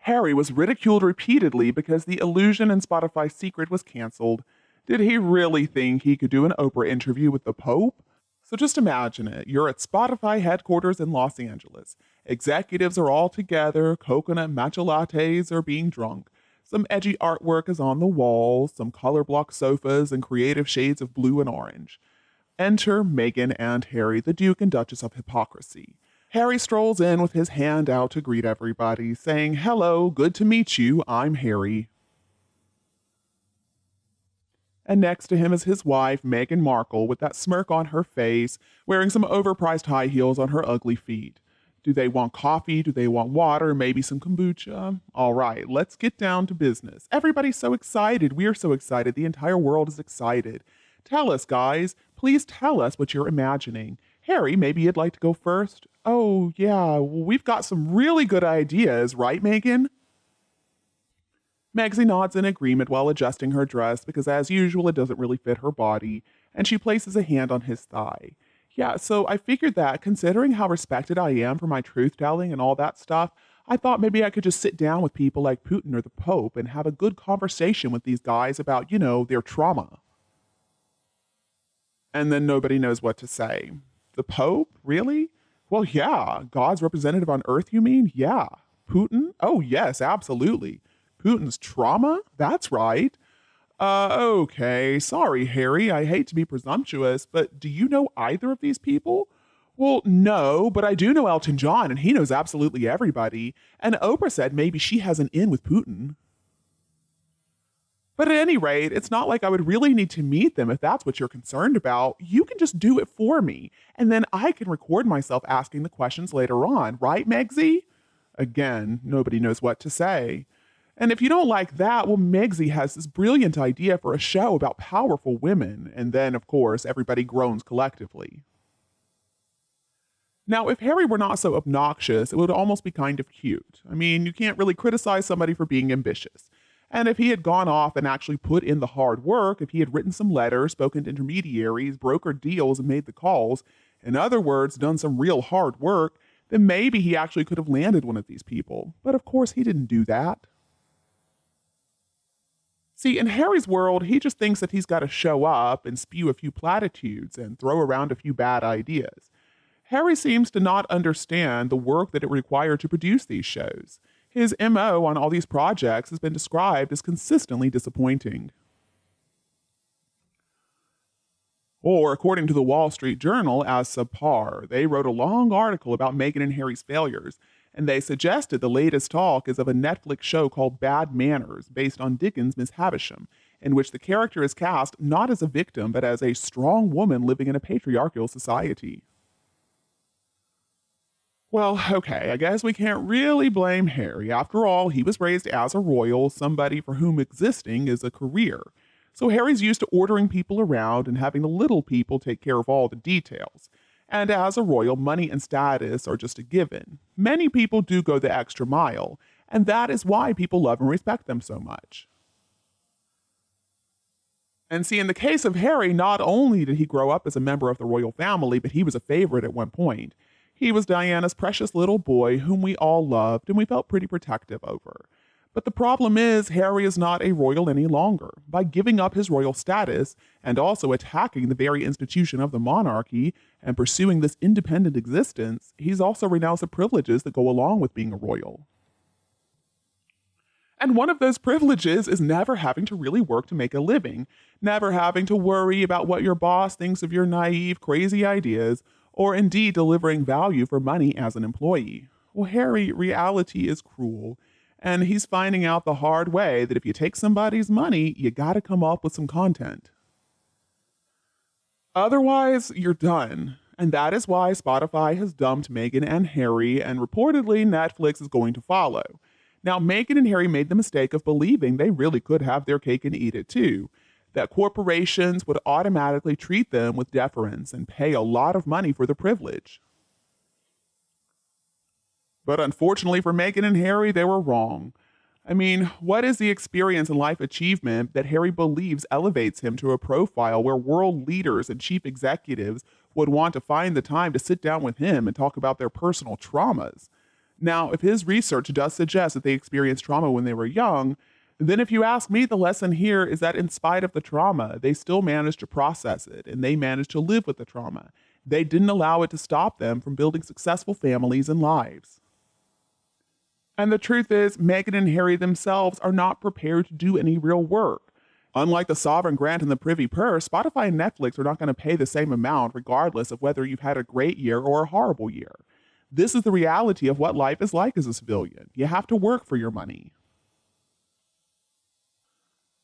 Harry was ridiculed repeatedly because the illusion in Spotify's secret was canceled. Did he really think he could do an Oprah interview with the Pope? So just imagine it. You're at Spotify headquarters in Los Angeles. Executives are all together, coconut matcha lattes are being drunk. Some edgy artwork is on the walls, some color block sofas, and creative shades of blue and orange. Enter Meghan and Harry, the Duke and Duchess of Hypocrisy. Harry strolls in with his hand out to greet everybody, saying, "Hello, good to meet you, I'm Harry." And next to him is his wife, Meghan Markle, with that smirk on her face, wearing some overpriced high heels on her ugly feet. Do they want coffee? Do they want water? Maybe some kombucha? All right, let's get down to business. Everybody's so excited. We're so excited. The entire world is excited. Tell us, guys. Please tell us what you're imagining. Harry, maybe you'd like to go first? Oh, yeah, well, we've got some really good ideas, right, Meghan? Megsie nods in agreement while adjusting her dress because, as usual, it doesn't really fit her body, and she places a hand on his thigh. Yeah, so I figured that, considering how respected I am for my truth-telling and all that stuff, I thought maybe I could just sit down with people like Putin or the Pope and have a good conversation with these guys about, their trauma. And then nobody knows what to say. The Pope? Really? Well, yeah. God's representative on Earth, you mean? Yeah. Putin? Oh, yes, absolutely. Putin's trauma? That's right. Okay. Sorry, Harry. I hate to be presumptuous, but do you know either of these people? Well, no, but I do know Elton John, and he knows absolutely everybody. And Oprah said maybe she has an in with Putin. But at any rate, it's not like I would really need to meet them if that's what you're concerned about. You can just do it for me, and then I can record myself asking the questions later on, right, Megsie? Again, nobody knows what to say. And if you don't like that, well, Megsie has this brilliant idea for a show about powerful women, and then, of course, everybody groans collectively. Now, if Harry were not so obnoxious, it would almost be kind of cute. I mean, you can't really criticize somebody for being ambitious. And if he had gone off and actually put in the hard work, if he had written some letters, spoken to intermediaries, brokered deals, and made the calls, in other words, done some real hard work, then maybe he actually could have landed one of these people. But of course, he didn't do that. See, in Harry's world, he just thinks that he's got to show up and spew a few platitudes and throw around a few bad ideas. Harry seems to not understand the work that it required to produce these shows. His MO on all these projects has been described as consistently disappointing. Or, according to the Wall Street Journal, as subpar. They wrote a long article about Meghan and Harry's failures, and they suggested the latest talk is of a Netflix show called Bad Manners, based on Dickens' Miss Havisham, in which the character is cast not as a victim, but as a strong woman living in a patriarchal society. Well, okay, I guess we can't really blame Harry. After all, he was raised as a royal, somebody for whom existing is a career. So Harry's used to ordering people around and having the little people take care of all the details. And as a royal, money and status are just a given. Many people do go the extra mile, and that is why people love and respect them so much. And see, in the case of Harry, not only did he grow up as a member of the royal family, but he was a favorite at one point. He was Diana's precious little boy whom we all loved and we felt pretty protective over. But the problem is Harry is not a royal any longer. By giving up his royal status and also attacking the very institution of the monarchy and pursuing this independent existence, he's also renounced the privileges that go along with being a royal. And one of those privileges is never having to really work to make a living, never having to worry about what your boss thinks of your naive, crazy ideas, or indeed delivering value for money as an employee. Well, Harry, reality is cruel, and he's finding out the hard way that if you take somebody's money, you gotta come up with some content. Otherwise, you're done. And that is why Spotify has dumped Meghan and Harry, and reportedly Netflix is going to follow. Now, Meghan and Harry made the mistake of believing they really could have their cake and eat it too. That corporations would automatically treat them with deference and pay a lot of money for the privilege. But unfortunately for Meghan and Harry, they were wrong. I mean, what is the experience and life achievement that Harry believes elevates him to a profile where world leaders and chief executives would want to find the time to sit down with him and talk about their personal traumas? Now, if his research does suggest that they experienced trauma when they were young, then if you ask me, the lesson here is that in spite of the trauma, they still managed to process it and they managed to live with the trauma. They didn't allow it to stop them from building successful families and lives. And the truth is, Meghan and Harry themselves are not prepared to do any real work. Unlike the sovereign grant and the privy purse, Spotify and Netflix are not going to pay the same amount regardless of whether you've had a great year or a horrible year. This is the reality of what life is like as a civilian. You have to work for your money.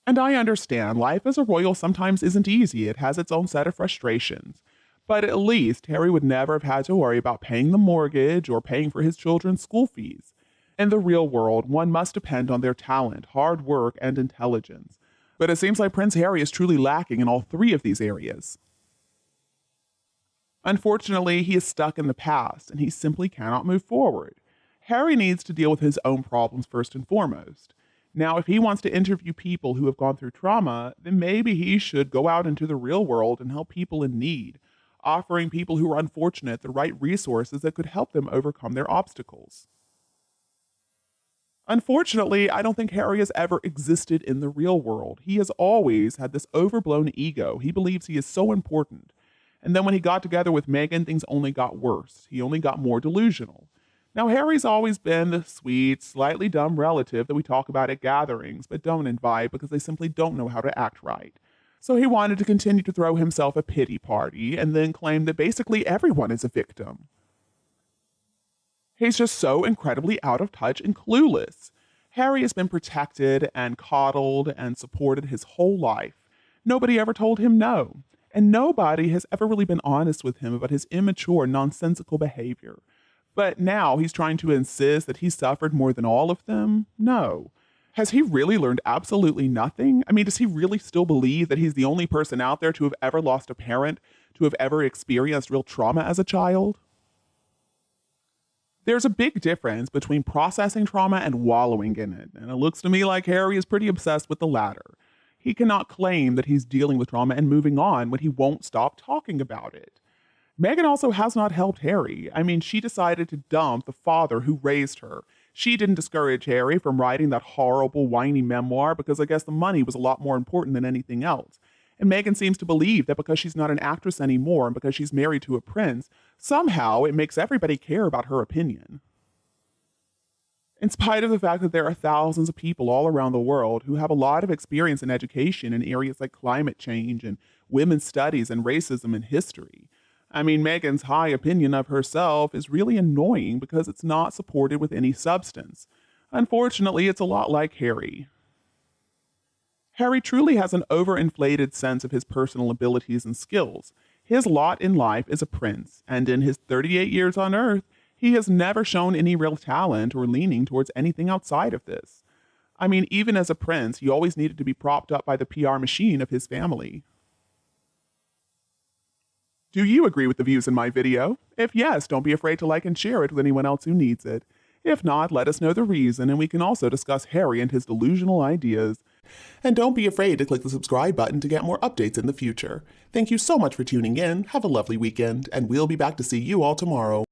And I understand life as a royal sometimes isn't easy. It has its own set of frustrations. But at least Harry would never have had to worry about paying the mortgage or paying for his children's school fees. In the real world, one must depend on their talent, hard work, and intelligence. But it seems like Prince Harry is truly lacking in all three of these areas. Unfortunately, he is stuck in the past, and he simply cannot move forward. Harry needs to deal with his own problems first and foremost. Now, if he wants to interview people who have gone through trauma, then maybe he should go out into the real world and help people in need, offering people who are unfortunate the right resources that could help them overcome their obstacles. Unfortunately, I don't think Harry has ever existed in the real world. He has always had this overblown ego. He believes he is so important. And then when he got together with Meghan, things only got worse. He only got more delusional. Now, Harry's always been the sweet, slightly dumb relative that we talk about at gatherings, but don't invite because they simply don't know how to act right. So he wanted to continue to throw himself a pity party and then claim that basically everyone is a victim. He's just so incredibly out of touch and clueless. Harry has been protected and coddled and supported his whole life. Nobody ever told him no. And nobody has ever really been honest with him about his immature, nonsensical behavior. But now he's trying to insist that he suffered more than all of them? No. Has he really learned absolutely nothing? I mean, does he really still believe that he's the only person out there to have ever lost a parent, to have ever experienced real trauma as a child? There's a big difference between processing trauma and wallowing in it, and it looks to me like Harry is pretty obsessed with the latter. He cannot claim that he's dealing with trauma and moving on when he won't stop talking about it. Meghan also has not helped Harry. I mean, she decided to dump the father who raised her. She didn't discourage Harry from writing that horrible, whiny memoir because I guess the money was a lot more important than anything else. And Meghan seems to believe that because she's not an actress anymore and because she's married to a prince, somehow it makes everybody care about her opinion. In spite of the fact that there are thousands of people all around the world who have a lot of experience in education in areas like climate change and women's studies and racism and history. I mean, Meghan's high opinion of herself is really annoying because it's not supported with any substance. Unfortunately, it's a lot like Harry. Harry truly has an overinflated sense of his personal abilities and skills. His lot in life is a prince, and in his 38 years on Earth, he has never shown any real talent or leaning towards anything outside of this. I mean, even as a prince, he always needed to be propped up by the PR machine of his family. Do you agree with the views in my video? If yes, don't be afraid to like and share it with anyone else who needs it. If not, let us know the reason, and we can also discuss Harry and his delusional ideas. And don't be afraid to click the subscribe button to get more updates in the future. Thank you so much for tuning in, have a lovely weekend, and we'll be back to see you all tomorrow.